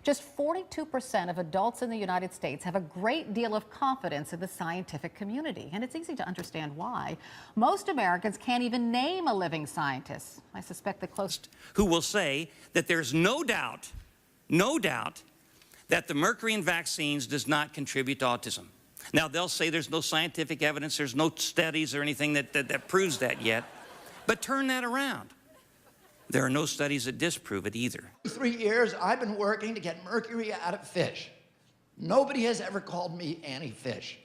Just 42% of adults in the United States have a great deal of confidence in the scientific community, and it's easy to understand why. Most Americans can't even name a living scientist. I suspect the closest who will say that there's no doubt that the mercury in vaccines does not contribute to autism. Now, they'll say there's no scientific evidence, there's no studies or anything that proves that yet, but turn that around. There are no studies that disprove it either. 3 years, I've been working to get mercury out of fish. Nobody has ever called me anti-fish.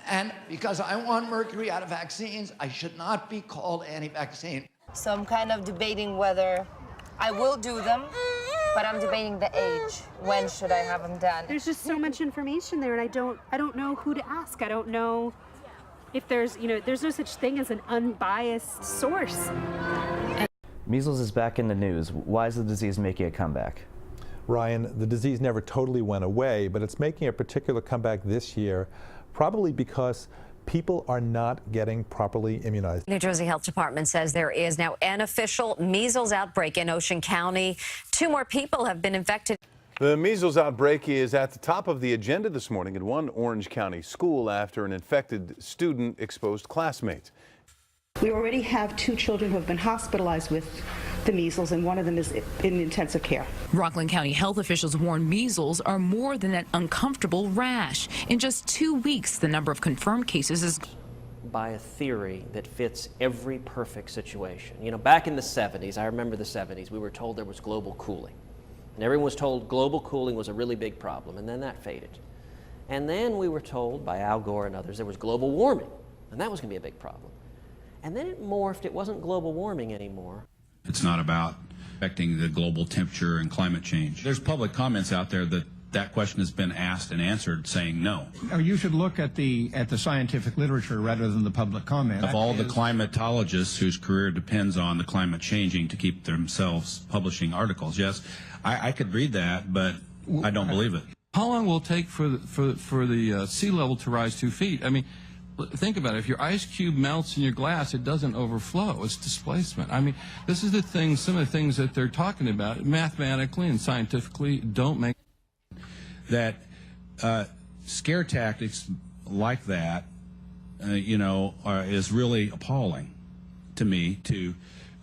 And because I want mercury out of vaccines, I should not be called anti-vaccine. So I'm kind of debating whether I will do them, but I'm debating the age. When should I have them done? There's just so much information there, and I don't know who to ask. I don't know if there's no such thing as an unbiased source. Measles is back in the news. Why is the disease making a comeback? Ryan, the disease never totally went away, but it's making a particular comeback this year, probably because people are not getting properly immunized. New Jersey Health Department says there is now an official measles outbreak in Ocean County. 2 more people have been infected. The measles outbreak is at the top of the agenda this morning at one Orange County school after an infected student exposed classmates. We already have 2 children who have been hospitalized with the measles, and one of them is in intensive care. Rockland County health officials warn measles are more than an uncomfortable rash. In just 2 weeks, the number of confirmed cases is by a theory that fits every perfect situation. You know, back in the 70s, I remember the 70s, we were told there was global cooling. And everyone was told global cooling was a really big problem, and then that faded. And then we were told by Al Gore and others there was global warming, and that was going to be a big problem. And then it morphed, it wasn't global warming anymore. It's not about affecting the global temperature and climate change. There's public comments out there that question has been asked and answered saying no. You should look at the scientific literature rather than the public comment. Of all the climatologists whose career depends on the climate changing to keep themselves publishing articles, yes, I could read that, but I don't believe it. How long will it take for the sea level to rise 2 feet? I mean, think about it. If your ice cube melts in your glass, it doesn't overflow. It's displacement. I mean, this is the thing, some of the things that they're talking about mathematically and scientifically don't make. That scare tactics like that, is really appalling to me, to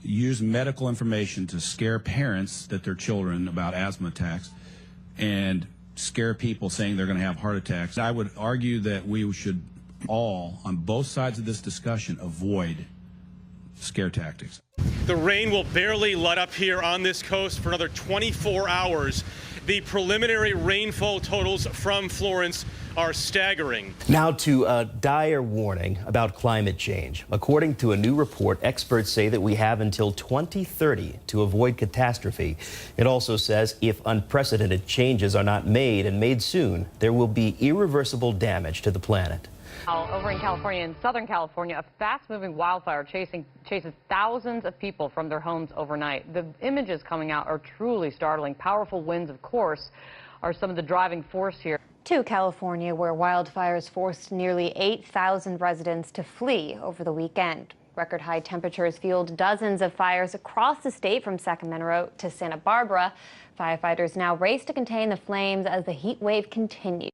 use medical information to scare parents that their children about asthma attacks and scare people saying they're going to have heart attacks. I would argue that we should all, on both sides of this discussion, avoid scare tactics. The rain will barely let up here on this coast for another 24 hours. The preliminary rainfall totals from Florence are staggering. Now to a dire warning about climate change. According to a new report, experts say that we have until 2030 to avoid catastrophe. It also says if unprecedented changes are not made and made soon, there will be irreversible damage to the planet. Over in California, in Southern California, a fast-moving wildfire chases thousands of people from their homes overnight. The images coming out are truly startling. Powerful winds, of course, are some of the driving force here. To California, where wildfires forced nearly 8,000 residents to flee over the weekend. Record high temperatures fueled dozens of fires across the state from Sacramento to Santa Barbara. Firefighters now race to contain the flames as the heat wave continues.